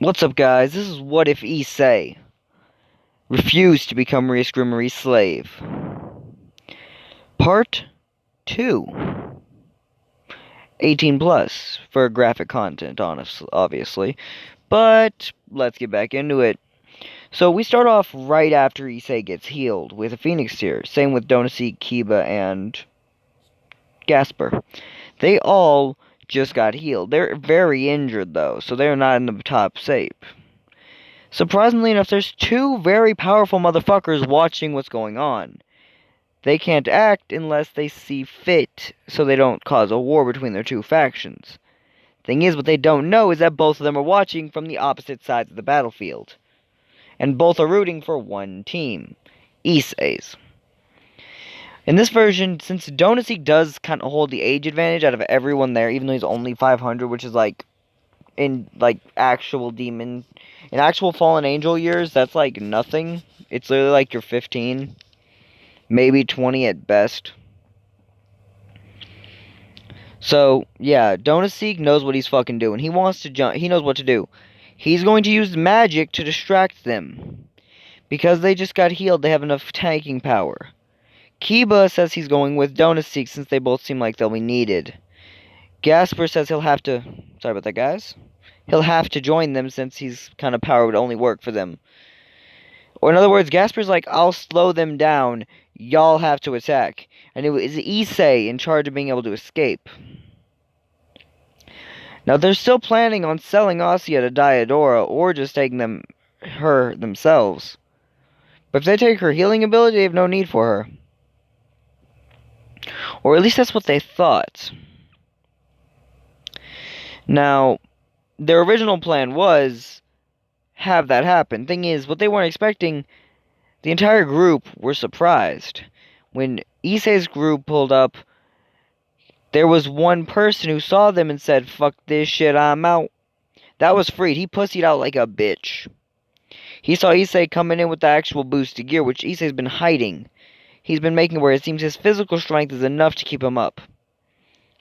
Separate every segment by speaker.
Speaker 1: What's up, guys? This is What If Issei refused to become Rias Gremory's slave. Part 2. 18 plus for graphic content, obviously. But let's get back into it. So we start off right after Issei gets healed with a Phoenix Tear. Same with Donaseek, Kiba, and Gasper. They all just got healed. They're very injured though, so they're not in the top shape. Surprisingly enough, there's two very powerful motherfuckers watching what's going on. They can't act unless they see fit, so they don't cause a war between their two factions. Thing is, what they don't know is that both of them are watching from the opposite sides of the battlefield. And both are rooting for one team, issei's. In this version, since Donaseek does kind of hold the age advantage out of everyone there, even though he's only 500, which is in actual demon, in actual fallen angel years, that's like nothing. It's literally like you're 15, maybe 20 at best. So yeah, Donaseek knows what he's fucking doing. He wants to jump. He knows what to do. He's going to use magic to distract them. Because they just got healed, they have enough tanking power. Kiba says he's going with Donaseek since they both seem like they'll be needed. Gasper says he'll have to... Sorry about that, guys. He'll have to join them since his kind of power would only work for them. Or in other words, Gasper's like, I'll slow them down. Y'all have to attack. And it was Issei in charge of being able to escape. Now, they're still planning on selling Asya to Diodora or just taking her themselves. But if they take her healing ability, they have no need for her. Or at least that's what they thought. Now, their original plan was have that happen. Thing is, what they weren't expecting, the entire group were surprised. When Issei's group pulled up, there was one person who saw them and said, "Fuck this shit, I'm out." That was Freed. He pussied out like a bitch. He saw Issei coming in with the actual boosted gear, which Issei's been hiding. He's been making where it seems his physical strength is enough to keep him up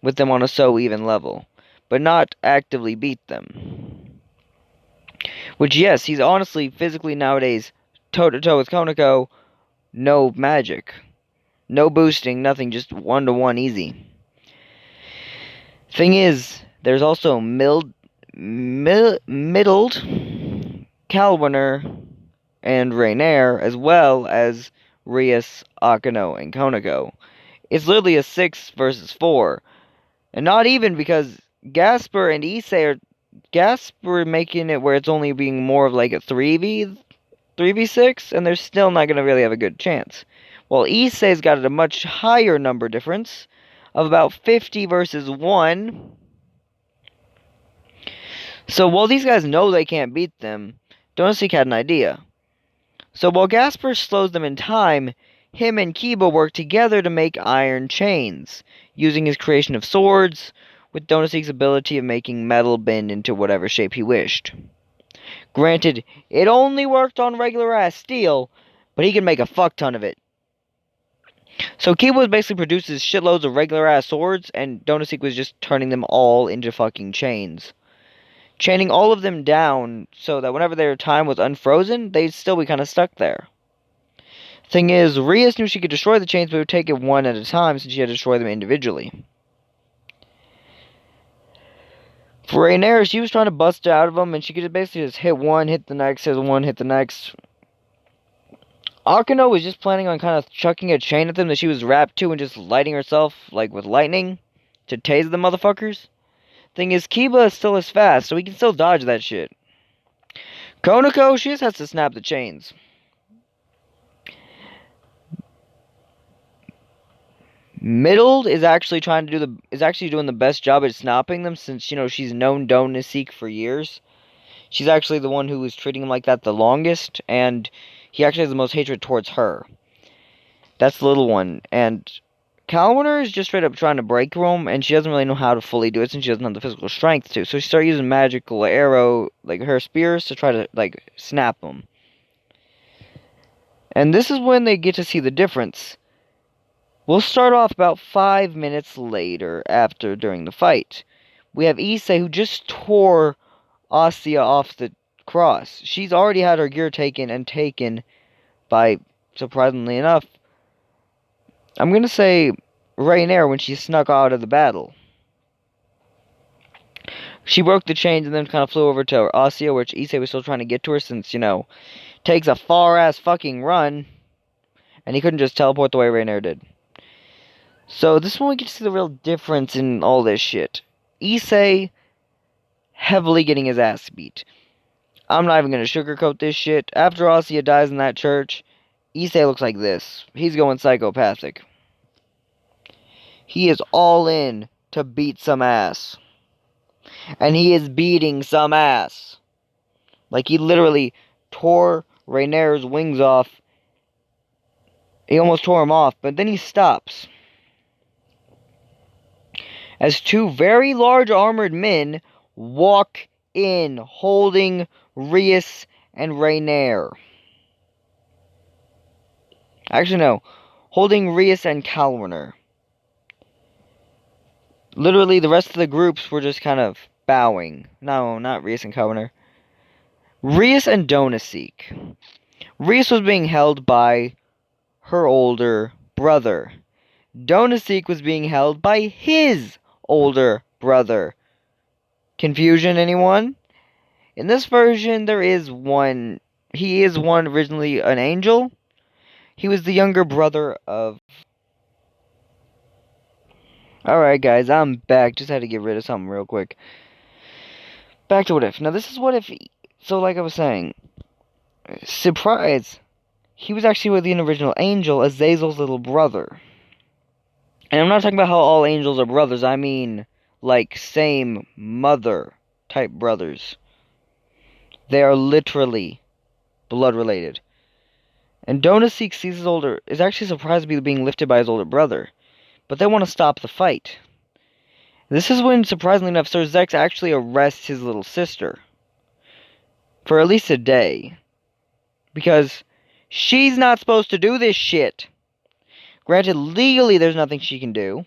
Speaker 1: with them on a so even level, but not actively beat them. Which, yes, he's honestly physically nowadays toe-to-toe with Konako, no magic. No boosting, nothing, just 1-to-1 easy. Thing is, there's also middled, Calwinner, and Rainier, as well as Rias, Akano, and Konako. It's literally a 6 versus 4. And not even because Gasper and Issei are... Gasper making it where it's only being more of like a 3v6, and they're still not going to really have a good chance. While Issei's got a much higher number difference of about 50 versus 1. So while these guys know they can't beat them, Donaseek had an idea. So while Gasper slows them in time, him and Kiba work together to make iron chains, using his creation of swords, with Donaseek's ability of making metal bend into whatever shape he wished. Granted, it only worked on regular-ass steel, but he could make a fuck ton of it. So Kiba basically produces shitloads of regular-ass swords, and Donaseek was just turning them all into fucking chains. Chaining all of them down so that whenever their time was unfrozen, they'd still be kind of stuck there. Thing is, Rias knew she could destroy the chains, but would take it one at a time since she had to destroy them individually. For Rainier, she was trying to bust out of them, and she could basically just hit one, hit the next, hit one, hit the next. Akano was just planning on kind of chucking a chain at them that she was wrapped to and just lighting herself, like, with lightning to tase the motherfuckers. Thing is, Kiba is still as fast, so he can still dodge that shit. Konako, she just has to snap the chains. Middled is actually doing the best job at snapping them since, you know, she's known Donaseek for years. She's actually the one who was treating him like that the longest, and he actually has the most hatred towards her. That's the little one. And Calwinner is just straight up trying to break him, and she doesn't really know how to fully do it since she doesn't have the physical strength to. So she started using magical arrow, like her spears, to try to, like, snap them. And this is when they get to see the difference. We'll start off about 5 minutes later, during the fight. We have Issei, who just tore Asya off the cross. She's already had her gear taken by, surprisingly enough, I'm gonna say Rainier when she snuck out of the battle. She broke the chains and then kind of flew over to Ossia, which Issei was still trying to get to her since, takes a far-ass fucking run. And he couldn't just teleport the way Rainier did. So this is when we get to see the real difference in all this shit. Issei heavily getting his ass beat. I'm not even gonna sugarcoat this shit. After Ossia dies in that church, Issei looks like this. He's going psychopathic. He is all in to beat some ass. And he is beating some ass. Like, he literally tore Rainier's wings off. He almost tore him off, but then he stops. As two very large armored men walk in, holding Rias and Rainier. Actually, no. Holding Rias and Calwarner. Literally, the rest of the groups were just kind of bowing. No, not Rias and Calwarner. Rias and Donaseek. Rias was being held by her older brother. Donaseek was being held by his older brother. Confusion, anyone? In this version, there is one. He is one originally an angel. He was the younger brother of... Alright, guys, I'm back. Just had to get rid of something real quick. Back to What If. Now, this is What If... So, like I was saying, surprise, he was actually with the original angel, Azazel's little brother. And I'm not talking about how all angels are brothers. I mean, like, same mother type brothers. They are literally blood related. And Donaseek sees his older... is actually surprised to be being lifted by his older brother. But they want to stop the fight. This is when, surprisingly enough, Sir Zex actually arrests his little sister. For at least a day. Because she's not supposed to do this shit. Granted, legally there's nothing she can do.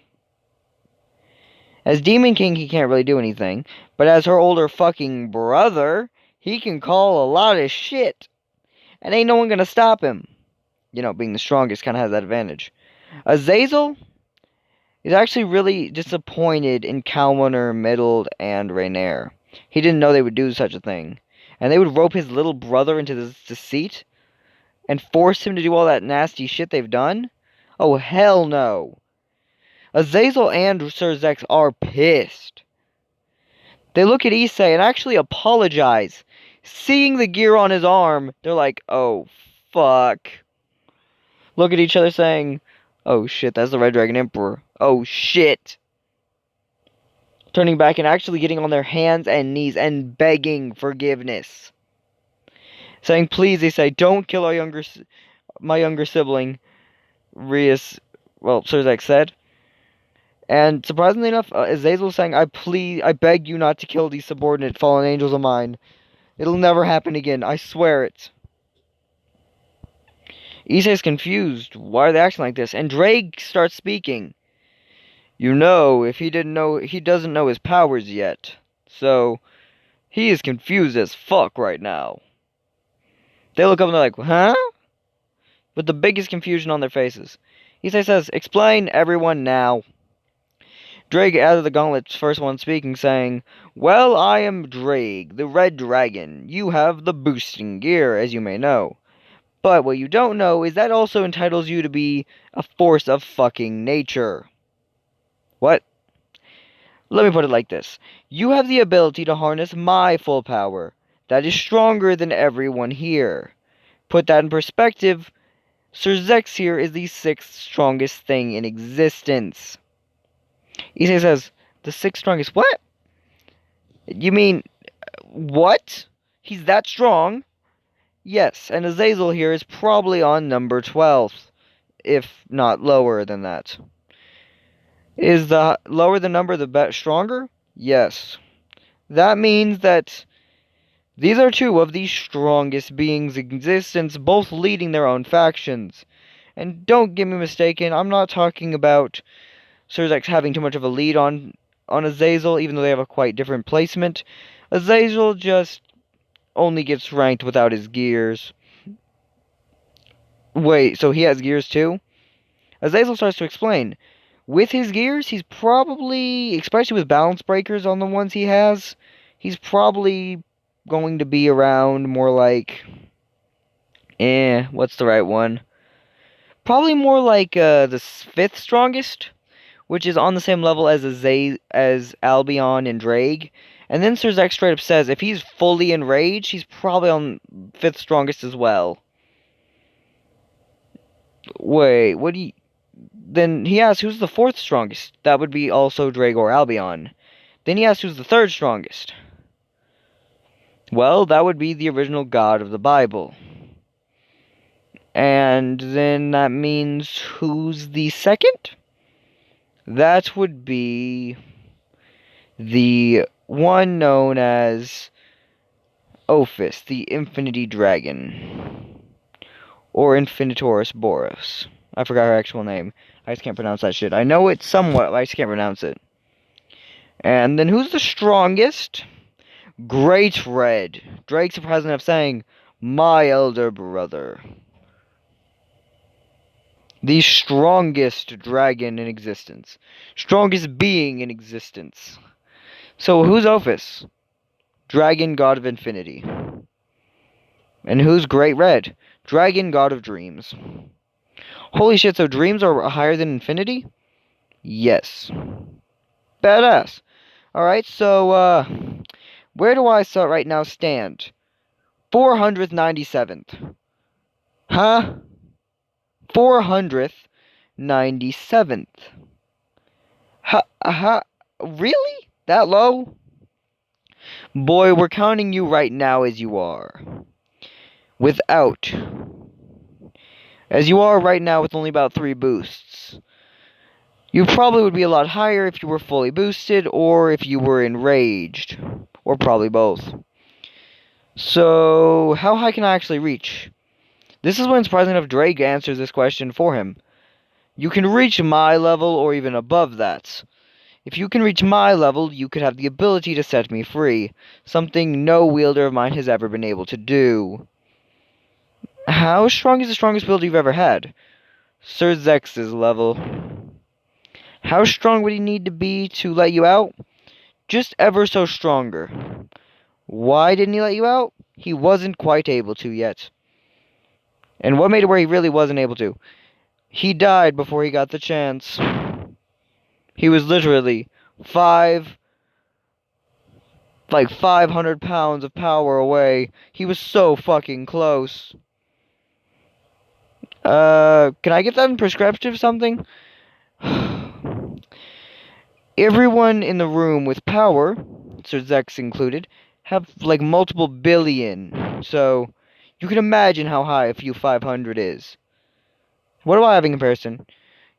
Speaker 1: As Demon King, he can't really do anything. But as her older fucking brother, he can call a lot of shit. And ain't no one gonna stop him. Being the strongest kind of has that advantage. Azazel is actually really disappointed in Calwarner, Middled, and Rainier. He didn't know they would do such a thing. And they would rope his little brother into this deceit and force him to do all that nasty shit they've done? Oh, hell no. Azazel and Sir Zex are pissed. They look at Issei and actually apologize. Seeing the gear on his arm, they're like, oh, fuck. Look at each other saying, oh shit, that's the Red Dragon Emperor. Oh shit. Turning back and actually getting on their hands and knees and begging forgiveness. Saying, please, they say, don't kill my younger sibling, Rias, Sir Zex said. And surprisingly enough, Azazel was saying, I beg you not to kill these subordinate fallen angels of mine. It'll never happen again, I swear it. Issei's confused. Why are they acting like this? And Drake starts speaking. If he doesn't know his powers yet. So, he is confused as fuck right now. They look up and they're like, huh? With the biggest confusion on their faces. Issei says, explain everyone now. Drake out of the gauntlet's first one speaking, saying, well, I am Drake, the Red Dragon. You have the boosting gear, as you may know. But what you don't know is that also entitles you to be a force of fucking nature. What? Let me put it like this. You have the ability to harness my full power. That is stronger than everyone here. Put that in perspective, Sir Zex here is the 6th strongest thing in existence. Issei says, the 6th strongest what? You mean, what? He's that strong? Yes, and Azazel here is probably on number 12, if not lower than that. Is the lower the number the stronger? Yes. That means that these are two of the strongest beings in existence, both leading their own factions. And don't get me mistaken, I'm not talking about Sir Zex having too much of a lead on Azazel, even though they have a quite different placement. Azazel just only gets ranked without his gears. Wait, so he has gears too? Azazel starts to explain. With his gears, he's probably, especially with balance breakers on the ones he has, he's probably going to be around more like, what's the right one? Probably more like the fifth strongest, which is on the same level as as Albion and Drake. And then Sir Zex straight up says if he's fully enraged, he's probably on fifth strongest as well. Wait, what do you... Then he asks who's the fourth strongest? That would be also Drake or Albion. Then he asks who's the third strongest? Well, that would be the original God of the Bible. And then that means who's the second? That would be the one known as Ophis, the Infinity Dragon. Or Infinitoris Boros. I forgot her actual name. I just can't pronounce that shit. I know it somewhat, but I just can't pronounce it. And then who's the strongest? Great Red. Drake's the president of saying, my elder brother. The strongest dragon in existence. Strongest being in existence. So who's Ophis? Dragon god of infinity. And who's Great Red? Dragon god of dreams. Holy shit, so dreams are higher than infinity? Yes. Badass. Alright, so, where do I right now stand? 497th. Huh? 497th. Really? That low? Boy, we're counting you right now as you are. As you are right now with only about 3 boosts. You probably would be a lot higher if you were fully boosted, or if you were enraged. Or probably both. So, how high can I actually reach? This is when surprisingly enough Drake answers this question for him. You can reach my level or even above that. If you can reach my level, you could have the ability to set me free. Something no wielder of mine has ever been able to do. How strong is the strongest build you've ever had? Sir Zex's level. How strong would he need to be to let you out? Just ever so stronger. Why didn't he let you out? He wasn't quite able to yet. And what made it where he really wasn't able to? He died before he got the chance. He was literally 500 pounds of power away. He was so fucking close. Can I get that in prescriptive something? Everyone in the room with power, Sir Zex included, have like multiple billion. So, you can imagine how high a few 500 is. What do I have in comparison?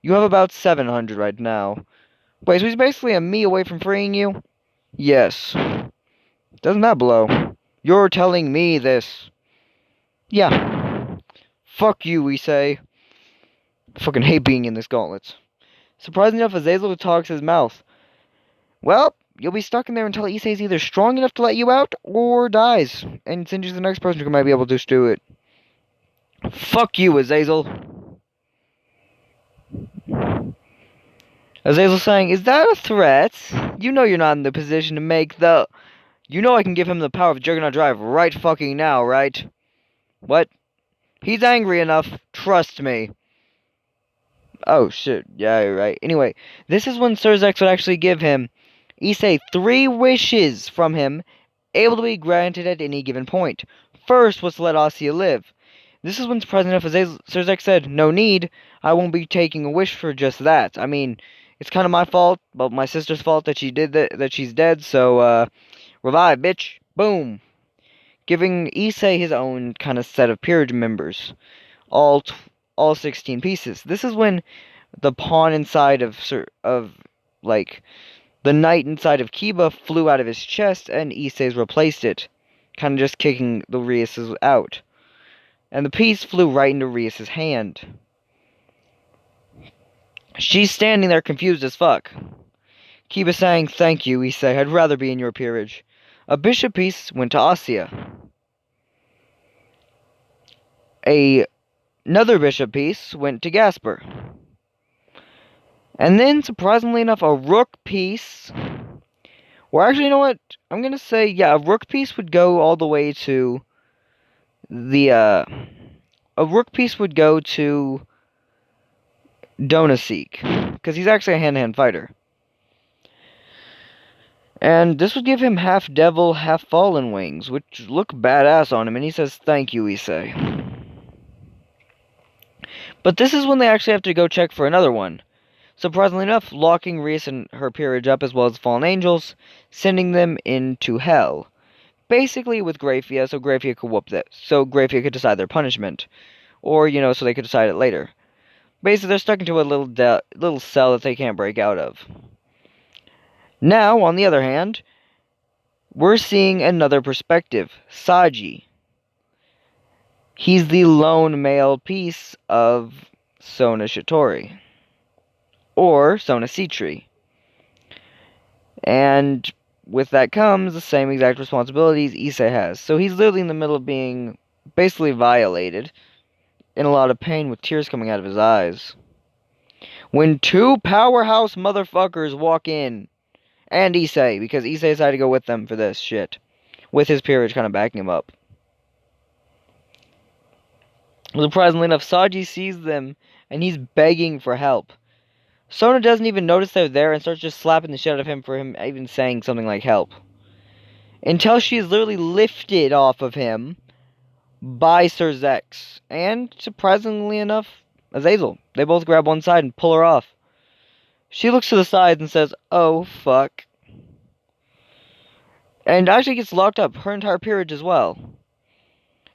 Speaker 1: You have about 700 right now. Wait, so he's basically a me away from freeing you? Yes. Doesn't that blow? You're telling me this. Yeah. Fuck you, issei. Fucking hate being in this gauntlet. Surprisingly enough, Azazel talks his mouth. Well, you'll be stuck in there until issei's either strong enough to let you out, or dies. And sends you to the next person who might be able to do it. Fuck you, Azazel. Azazel saying, is that a threat? You know you're not in the position to make the... You know I can give him the power of Juggernaut Drive right fucking now, right? What? He's angry enough, trust me. Oh, shit, yeah, you're right. Anyway, this is when Sir Zex would actually give him, issei, 3 wishes from him, able to be granted at any given point. First was to let Asya live. This is when surprisingly enough, Sir Zex said, no need, I won't be taking a wish for just that. I mean... It's kind of my fault, but my sister's fault that she did that she's dead, so, revive, bitch. Boom. Giving issei his own kind of set of peerage members. All 16 pieces. This is when the pawn inside of the knight inside of Kiba flew out of his chest, and issei's replaced it. Kind of just kicking the rias out. And the piece flew right into rias's hand. She's standing there confused as fuck. Kiba saying, thank you, issei, I'd rather be in your peerage. A bishop piece went to Asya. Another bishop piece went to Gasper. And then, surprisingly enough, a rook piece. Or actually, you know what? I'm gonna say, yeah, a rook piece would go all the way to the, a rook piece would go to Donaseek, because he's actually a hand-to-hand fighter. And this would give him half devil, half fallen wings, which look badass on him, and he says, "Thank you, issei." But this is when they actually have to go check for another one. Surprisingly enough, locking Rias and her peerage up as well as the fallen angels, sending them into hell. Basically with Grafia, so Grafia could whoop that, so Grafia could decide their punishment. Or, you know, so they could decide it later. Basically, they're stuck into a little cell that they can't break out of. Now, on the other hand, we're seeing another perspective. Saji. He's the lone male piece of Sona Shitori. Or Sona Treachery. And with that comes the same exact responsibilities Issei has. So he's literally in the middle of being basically violated, in a lot of pain with tears coming out of his eyes. When two powerhouse motherfuckers walk in, and issei, because issei decided to go with them for this shit, with his peerage kind of backing him up. Surprisingly enough, Saji sees them, and he's begging for help. Sona doesn't even notice they're there and starts just slapping the shit out of him for him even saying something like help. Until she is literally lifted off of him by Sir Zex. And, surprisingly enough, Azazel. They both grab one side and pull her off. She looks to the sides and says, "Oh, fuck." And actually gets locked up, her entire peerage as well.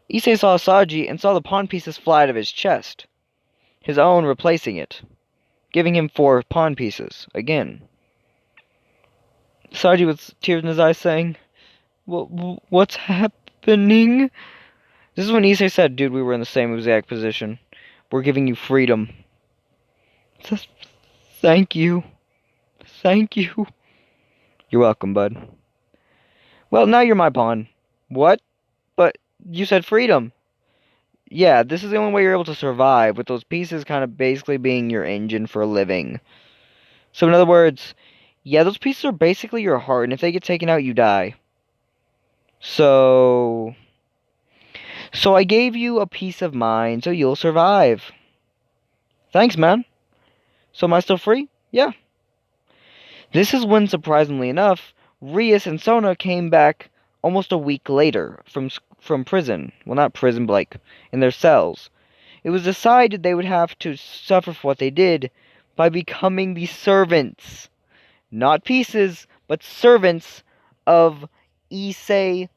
Speaker 1: Issei saw Saji and saw the pawn pieces fly out of his chest. His own replacing it. Giving him 4 pawn pieces, again. Saji with tears in his eyes saying, "What's happening?" This is when Issei said, "Dude, we were in the same exact position. We're giving you freedom." Says, "Thank you. Thank you." "You're welcome, bud." "Well, now you're my pawn." "What? But you said freedom." "Yeah, this is the only way you're able to survive, with those pieces kind of basically being your engine for living." So in other words, yeah, those pieces are basically your heart, and if they get taken out, you die. So I gave you a piece of mind, so you'll survive. Thanks, man. So am I still free? Yeah. This is when, surprisingly enough, Rias and Sona came back almost a week later from prison. Well, not prison, but like in their cells. It was decided they would have to suffer for what they did by becoming the servants. Not pieces, but servants of Issei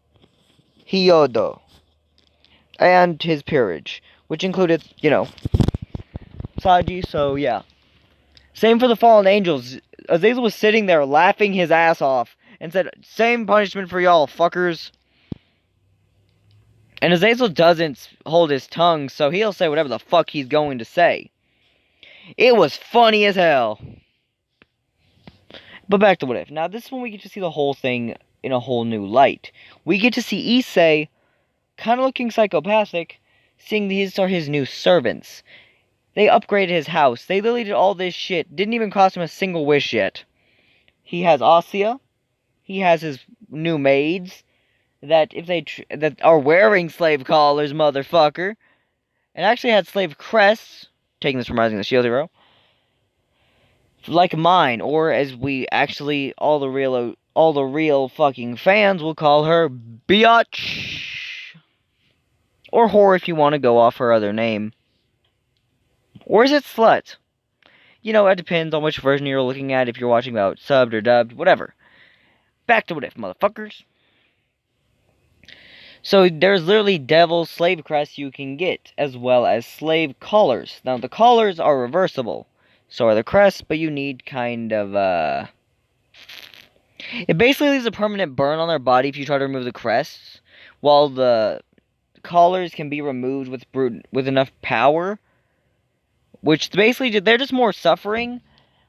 Speaker 1: Hyodo. And his peerage, which included, you know, Saji, so yeah. Same for the fallen angels. Azazel was sitting there laughing his ass off and said, "Same punishment for y'all, fuckers." And Azazel doesn't hold his tongue, so he'll say whatever the fuck he's going to say. It was funny as hell. But back to What If. Now, this is when we get to see the whole thing in a whole new light. We get to see Issei kind of looking psychopathic, seeing these are his new servants. They upgraded his house. They literally did all this shit. Didn't even cost him a single wish yet. He has Asya. He has his new maids that that are wearing slave collars, motherfucker. And actually had slave crests, taking this from Rising the Shield Hero, like mine, or as we actually all the real fucking fans will call her, biatch, or whore if you want to go off her other name. Or is it slut? You know, it depends on which version you're looking at, if you're watching about subbed or dubbed, whatever. Back to What If, motherfuckers. So there's literally devil slave crests you can get, as well as slave collars. Now the collars are reversible, so are the crests, but you need kind of it basically leaves a permanent burn on their body if you try to remove the crests, while the collars can be removed with enough power, which basically they're just more suffering.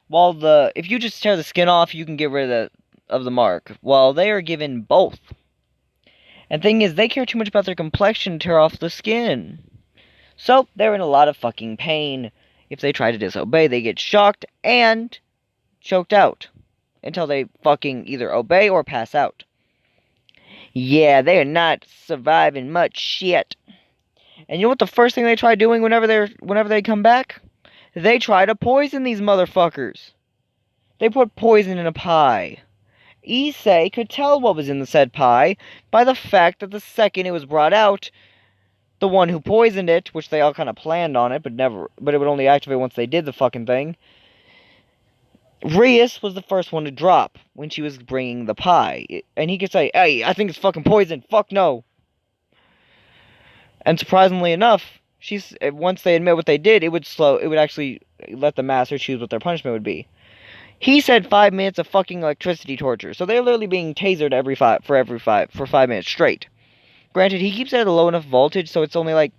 Speaker 1: While if you just tear the skin off, you can get rid of the mark, while they are given both. And thing is, they care too much about their complexion to tear off the skin. So, they're in a lot of fucking pain. If they try to disobey, they get shocked and choked out until they fucking either obey or pass out. Yeah, they are not surviving much shit. And you know what the first thing they try doing whenever they come back? They try to poison these motherfuckers. They put poison in a pie. Issei could tell what was in the said pie by the fact that the second it was brought out, the one who poisoned it, which they all kind of planned on it, but it would only activate once they did the fucking thing. Rias was the first one to drop when she was bringing the pie. And he could say, "Hey, I think it's fucking poison. Fuck no." And surprisingly enough, once they admit what they did, it would actually let the master choose what their punishment would be. He said 5 minutes of fucking electricity torture. So they're literally being tasered for 5 minutes straight. Granted, he keeps it at a low enough voltage, so it's only like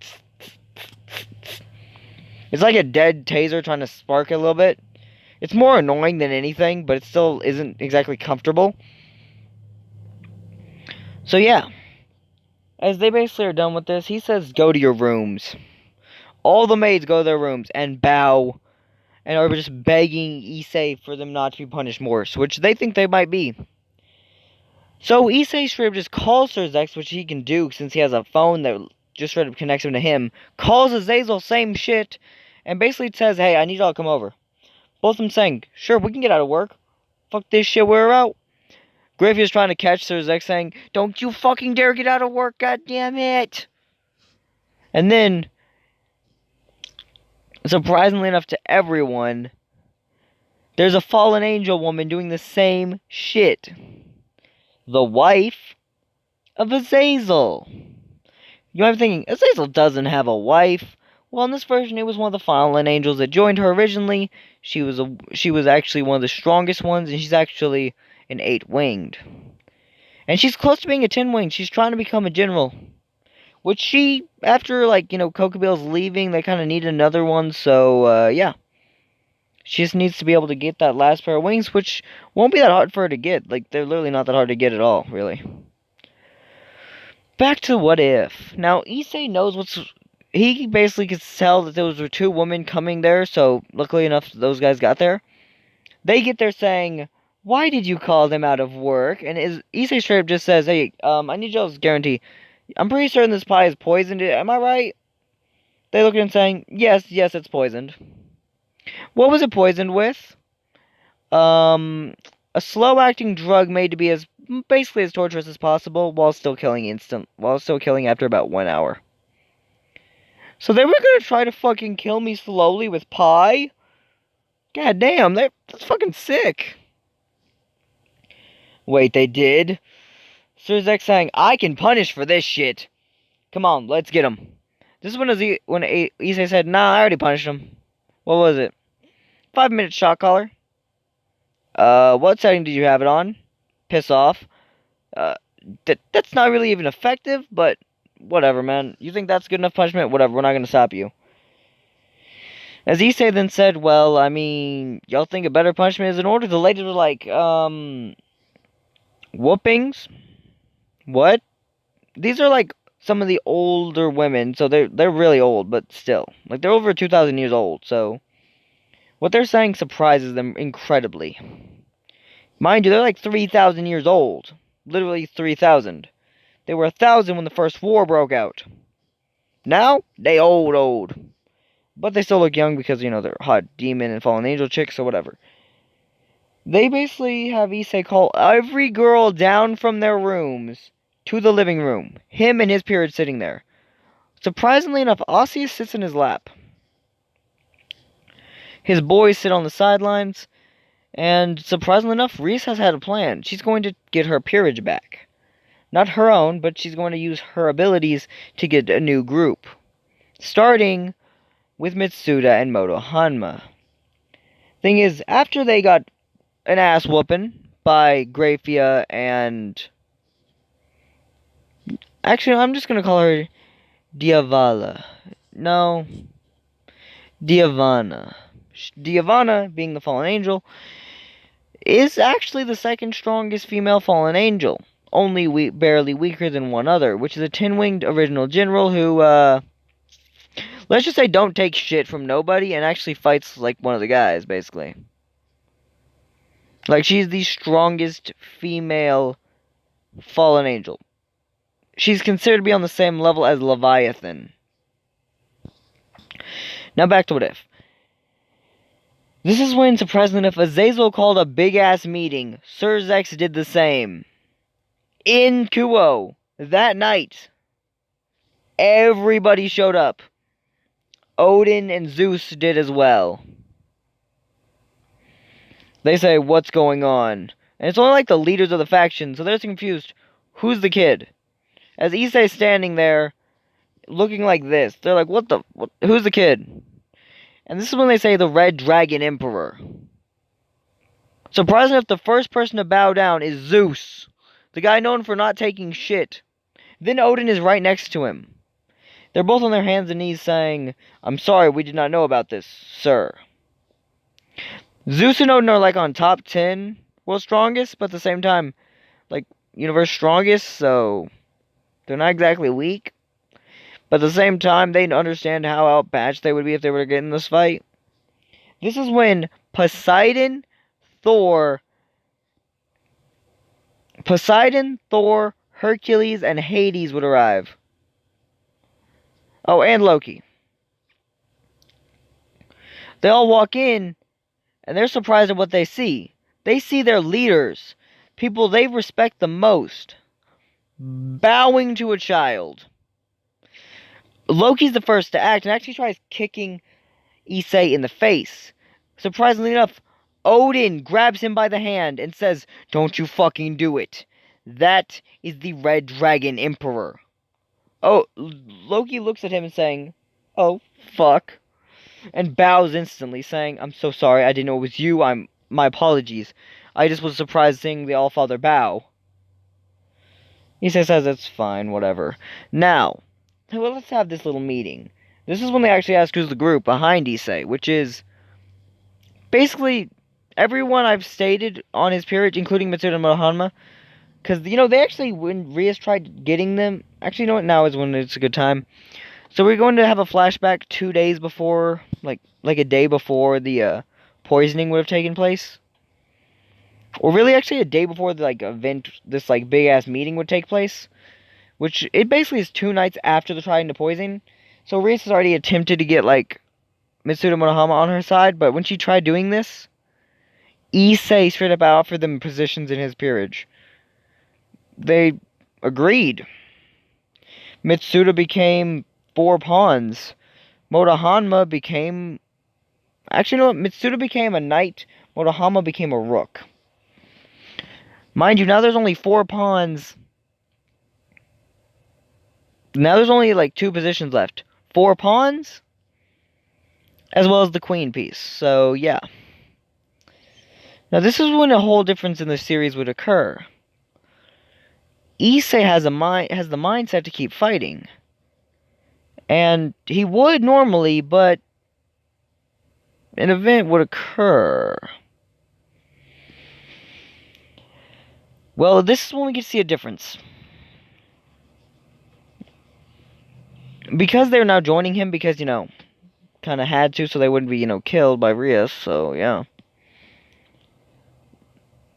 Speaker 1: it's like a dead taser trying to spark it a little bit. It's more annoying than anything, but it still isn't exactly comfortable. So yeah. As they basically are done with this, he says, "Go to your rooms." All the maids go to their rooms and bow and are just begging Issei for them not to be punished more, which they think they might be. So Issei straight up just calls Sir Zex, which he can do since he has a phone that just straight up connects him to him, calls Azazel, same shit, and basically says, "Hey, I need y'all to come over." Both of them saying, "Sure, we can get out of work. Fuck this shit, we're out." Griffey's trying to catch Sir Zex saying, "Don't you fucking dare get out of work, goddammit!" And then, surprisingly enough to everyone, there's a fallen angel woman doing the same shit. The wife of Azazel. You might be thinking, Azazel doesn't have a wife. Well, in this version, it was one of the fallen angels that joined her originally. She was actually one of the strongest ones, and she's actually an 8-winged. And she's close to being a 10-winged. She's trying to become a general. Which she, after, Kokobil's leaving, they kind of need another one, so, yeah. She just needs to be able to get that last pair of wings, which won't be that hard for her to get. They're literally not that hard to get at all, really. Back to What If. Now, Issei knows he basically could tell that those were 2 women coming there, so luckily enough those guys got there. They get there saying, "Why did you call them out of work?" And Issei straight up just says, "Hey, I need y'all's guarantee. I'm pretty certain this pie is poisoned. Am I right?" They look at him saying, yes, it's poisoned." What was it poisoned with? A slow-acting drug made to be basically as torturous as possible, while still killing after about 1 hour. So they were gonna try to fucking kill me slowly with pie? God damn, that's fucking sick. Wait, they did? Sir Zex saying, "I can punish for this shit. Come on, let's get him." This is when Issei said, "Nah, I already punished him." What was it? 5-minute shot collar. What setting did you have it on? Piss off. That's not really even effective, but whatever, man. You think that's good enough punishment? Whatever, we're not gonna stop you. As Issei then said, "Well, I mean, y'all think a better punishment is in order?" The ladies were like, whoopings? What? These are some of the older women, so they're really old, but still. They're over 2,000 years old, so what they're saying surprises them incredibly. Mind you, they're 3,000 years old. Literally 3,000. They were 1,000 when the first war broke out. Now, they old. But they still look young because, they're hot demon and fallen angel chicks or whatever. They basically have Issei call every girl down from their rooms to the living room. Him and his period sitting there. Surprisingly enough, Osseous sits in his lap. His boys sit on the sidelines. And surprisingly enough, Reese has had a plan. She's going to get her peerage back. Not her own, but she's going to use her abilities to get a new group. Starting with Mitsuda and Moto Hanma. Thing is, after they got an ass whooping by Grafia and... Actually, I'm just going to call her Diavala. No. Diavana. Diavana, being the fallen angel, is actually the second strongest female fallen angel. Only barely weaker than one other, which is a 10-winged original general who, Let's just say don't take shit from nobody and actually fights like one of the guys, basically. Like, she's the strongest female fallen angel. She's considered to be on the same level as Leviathan. Now back to What If. This is when, surprisingly enough, Azazel called a big-ass meeting. Sir Zex did the same. In Kuo, that night, everybody showed up. Odin and Zeus did as well. They say, what's going on? And it's only like the leaders of the faction, so they're confused. Who's the kid? As Issei's standing there, looking like this, they're like, who's the kid? And this is when they say the Red Dragon Emperor. Surprisingly enough, the first person to bow down is Zeus, the guy known for not taking shit. Then Odin is right next to him. They're both on their hands and knees saying, I'm sorry, we did not know about this, sir. Zeus and Odin are like on top 10 world strongest, but at the same time, like, universe strongest, so they're not exactly weak. But at the same time, they understand how outmatched they would be if they were to get in this fight. This is when Poseidon, Thor, Hercules, and Hades would arrive. Oh, and Loki. They all walk in, and they're surprised at what they see. They see their leaders, people they respect the most, bowing to a child. Loki's the first to act, and actually tries kicking Issei in the face. Surprisingly enough, Odin grabs him by the hand and says, don't you fucking do it. That is the Red Dragon Emperor. Oh, Loki looks at him and saying, oh, fuck. And bows instantly, saying, I'm so sorry, I didn't know it was you, my apologies. I just was surprised seeing the Allfather bow. Issei says, it's fine, whatever. Now, well, let's have this little meeting. This is when they actually ask who's the group behind Issei, which is basically everyone I've stated on his peerage, including Mitsuda and Monohanma. Because, they actually, when Rias tried getting them, actually, you know what, now is when it's a good time. So we're going to have a flashback 2 days before, like a day before the poisoning would have taken place. Or really, actually, a day before the, event, this, big-ass meeting would take place. Which, it basically is 2 nights after the trying to poison. So Rias has already attempted to get, Mitsuda Monohama on her side, but when she tried doing this, Issei straight up offered them positions in his peerage. They agreed. Mitsuda became 4 pawns. Motohanma became... Actually, no, Mitsuda became a knight. Motohanma became a rook. Mind you, now there's only 4 pawns. Now there's only, 2 positions left. 4 pawns, as well as the queen piece. So, yeah. Now, this is when a whole difference in the series would occur. Issei has the mindset to keep fighting. And he would normally, but an event would occur. Well, this is when we get to see a difference. Because they're now joining him, because, kind of had to, so they wouldn't be, killed by Rias, so, yeah.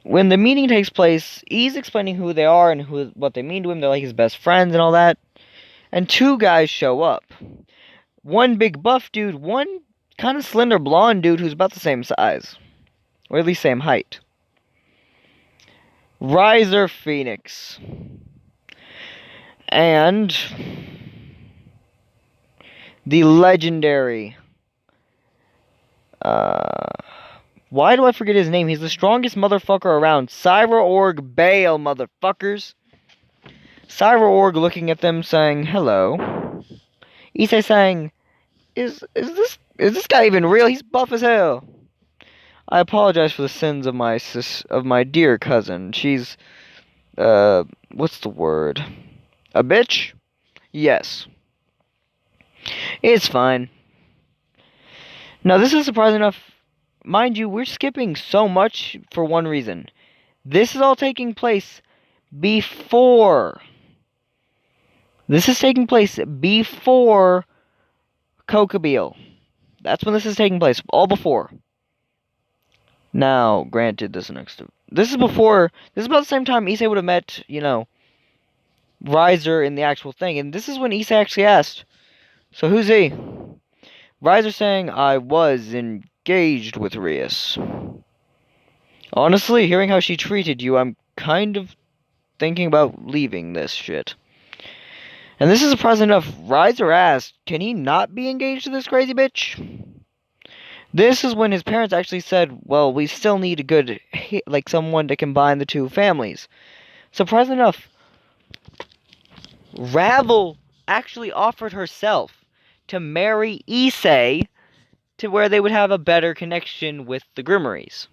Speaker 1: When the meeting takes place, he's explaining who they are and what they mean to him. They're like his best friends and all that. And 2 guys show up. One big buff dude, one kind of slender blonde dude who's about the same size. Or at least same height. Riser Phoenix. And the legendary... why do I forget his name? He's the strongest motherfucker around. Cyber-Org Bale, motherfuckers. Cyber-Org looking at them saying, hello. Issei saying, is this guy even real? He's buff as hell. I apologize for the sins of my dear cousin. She's, what's the word? A bitch? Yes. It's fine. Now, this is surprising enough. Mind you, we're skipping so much for one reason. This is all taking place before. This is taking place before Kokabeel. That's when this is taking place. All before. Now, granted, this is before. This is about the same time Issei would have met, Riser in the actual thing, and this is when Issei actually asked, "So who's he?" Riser saying, "I was engaged with Rias. Honestly, hearing how she treated you, I'm kind of thinking about leaving this shit." And this is surprising enough. Riser asked, "Can he not be engaged to this crazy bitch?" This is when his parents actually said, "Well, we still need a good, someone to combine the two families." Surprisingly enough, Ravel actually offered herself to marry Issei to where they would have a better connection with the gremories.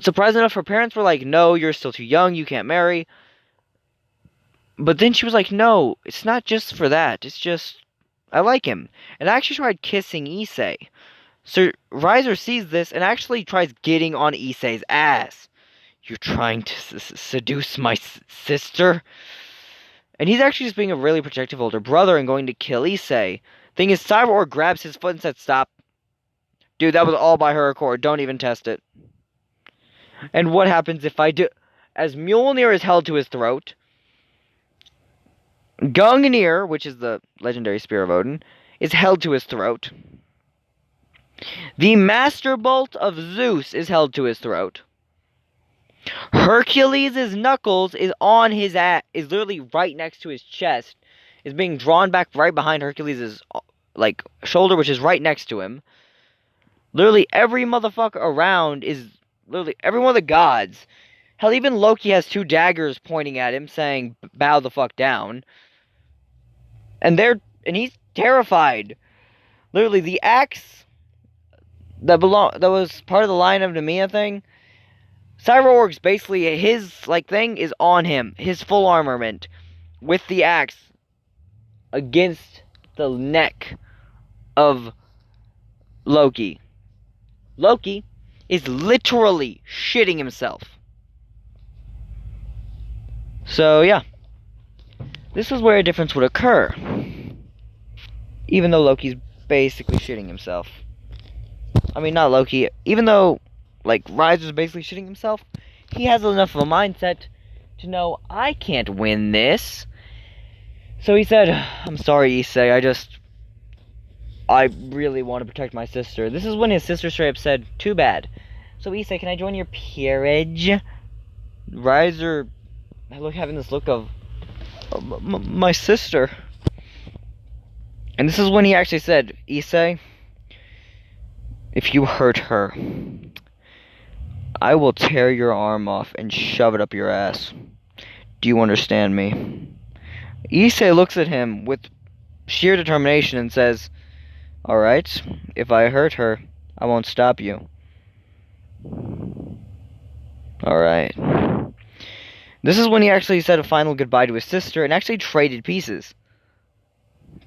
Speaker 1: Surprisingly enough, her parents were like, "No, you're still too young, you can't marry." But then she was like, "No, it's not just for that, it's just, I like him." And I actually tried kissing Issei. So Riser sees this and actually tries getting on Issei's ass. "You're trying to seduce my sister?" And he's actually just being a really protective older brother and going to kill Issei. Thing is, Cyborg grabs his foot and said, "Stop. Dude, that was all by her accord. Don't even test it." And what happens if I do? As Mjolnir is held to his throat, Gungnir, which is the legendary spear of Odin, is held to his throat. The Master Bolt of Zeus is held to his throat. Hercules' knuckles is on his is literally right next to his chest. Is being drawn back right behind Hercules' shoulder, which is right next to him. Literally every motherfucker around is literally every one of the gods. Hell, even Loki has two daggers pointing at him, saying, "Bow the fuck down." And he's terrified. Literally, the axe that was part of the Lion of Nemea thing. Cyborg's basically his thing is on him, his full armament, with the axe against the neck of Loki. Loki is literally shitting himself. So yeah, this is where a difference would occur. Even though Loki's basically shitting himself. I mean, not Loki. Even though, Riser's basically shitting himself, he has enough of a mindset to know, "I can't win this." So he said, "I'm sorry, Issei, I really want to protect my sister." This is when his sister straight up said, "Too bad. So Issei, can I join your peerage?" Riser having this look of, "My sister." And this is when he actually said, "Issei, if you hurt her, I will tear your arm off and shove it up your ass. Do you understand me?" Issei looks at him with sheer determination and says, "Alright, if I hurt her, I won't stop you." Alright. This is when he actually said a final goodbye to his sister and actually traded pieces.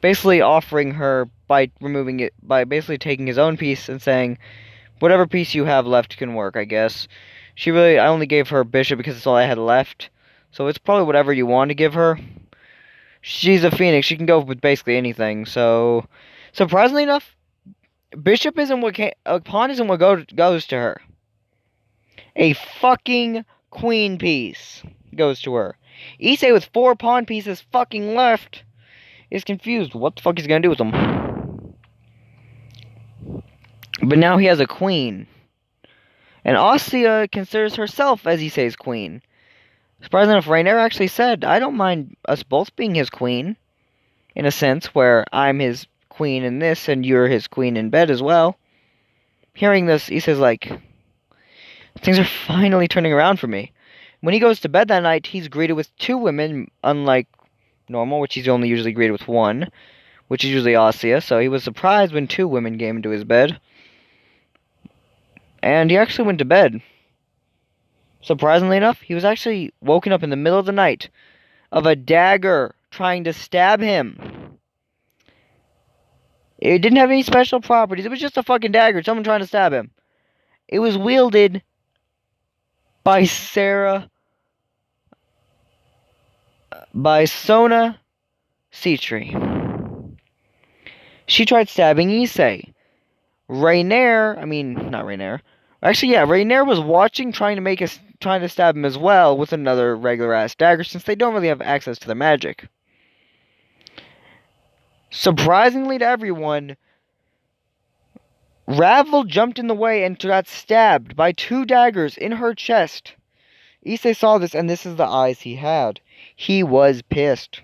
Speaker 1: Basically offering her by basically taking his own piece and saying, "Whatever piece you have left can work, I guess." I only gave her Bishop because it's all I had left. So it's probably whatever you want to give her. She's a phoenix, she can go with basically anything, so... Surprisingly enough, Bishop isn't a pawn isn't what goes to her. A fucking queen piece goes to her. Issei with 4 pawn pieces fucking left is confused what the fuck he's gonna do with them. But now he has a queen. And Ostia considers herself as Issei's queen. Surprisingly enough, Rainier actually said, "I don't mind us both being his queen. In a sense, where I'm his queen in this, and you're his queen in bed as well." Hearing this, Issei's like, "Things are finally turning around for me." When he goes to bed that night, he's greeted with 2 women, unlike normal, which he's only usually greeted with 1, which is usually Ostia, so he was surprised when 2 women came into his bed. And he actually went to bed. Surprisingly enough, he was actually woken up in the middle of the night of a dagger trying to stab him. It didn't have any special properties. It was just a fucking dagger. Someone trying to stab him. It was wielded by Sona Treachery. She tried stabbing Issei. Not Rainier. Actually, yeah, Rainier was watching, trying to stab him as well with another regular ass dagger, since they don't really have access to the magic. Surprisingly to everyone, Ravel jumped in the way and got stabbed by 2 daggers in her chest. Issei saw this, and this is the eyes he had. He was pissed.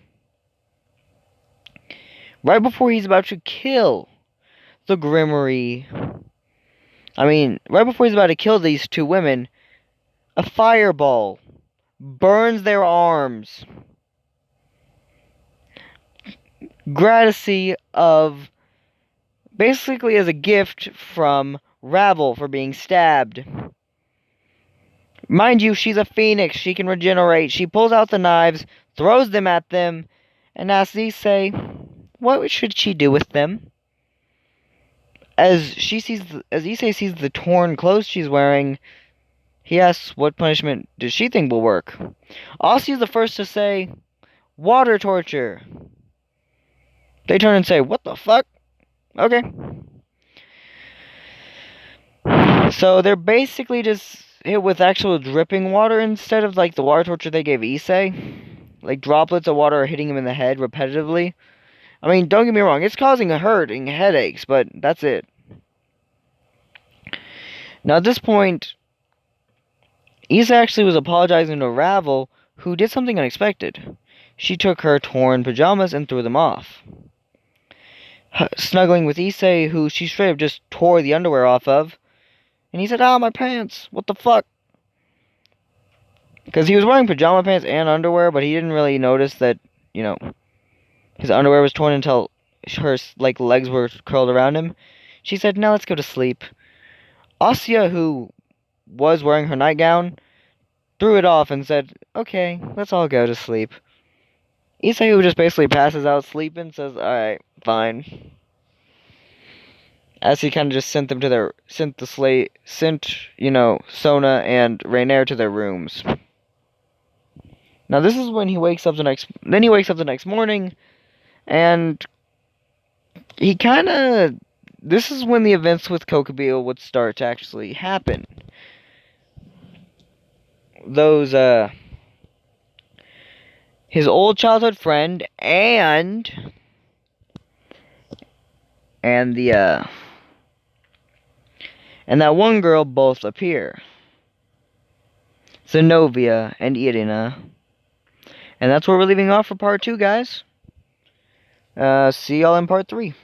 Speaker 1: Right before he's about to kill the gremory, right before he's about to kill these 2 women, a fireball burns their arms. Courtesy of, basically as a gift from Ravel for being stabbed. Mind you, she's a phoenix. She can regenerate. She pulls out the knives, throws them at them, and asks Issei, what should she do with them? As Issei sees the torn clothes she's wearing, he asks what punishment does she think will work. Aussie is the first to say, water torture. They turn and say, what the fuck? Okay. So they're basically just hit with actual dripping water instead of like the water torture they gave Issei. Like droplets of water are hitting him in the head repetitively. Don't get me wrong, it's causing a hurting headaches, but that's it. Now at this point, Issei actually was apologizing to Ravel, who did something unexpected. She took her torn pajamas and threw them off. Snuggling with Issei, who she straight up just tore the underwear off of. And he said, my pants, what the fuck? Because he was wearing pajama pants and underwear, but he didn't really notice that, his underwear was torn until her, legs were curled around him. She said, now let's go to sleep. Asya, who was wearing her nightgown, threw it off and said, okay, let's all go to sleep. Issei, who just basically passes out sleeping, says, alright, fine. As he kind of just sent Sona and Rainier to their rooms. Now this is when he wakes up the next morning, and this is when the events with Kokubio would start to actually happen. His old childhood friend and that one girl both appear. Zenobia and Irina. And that's where we're leaving off for part 2, guys. See y'all in part 3.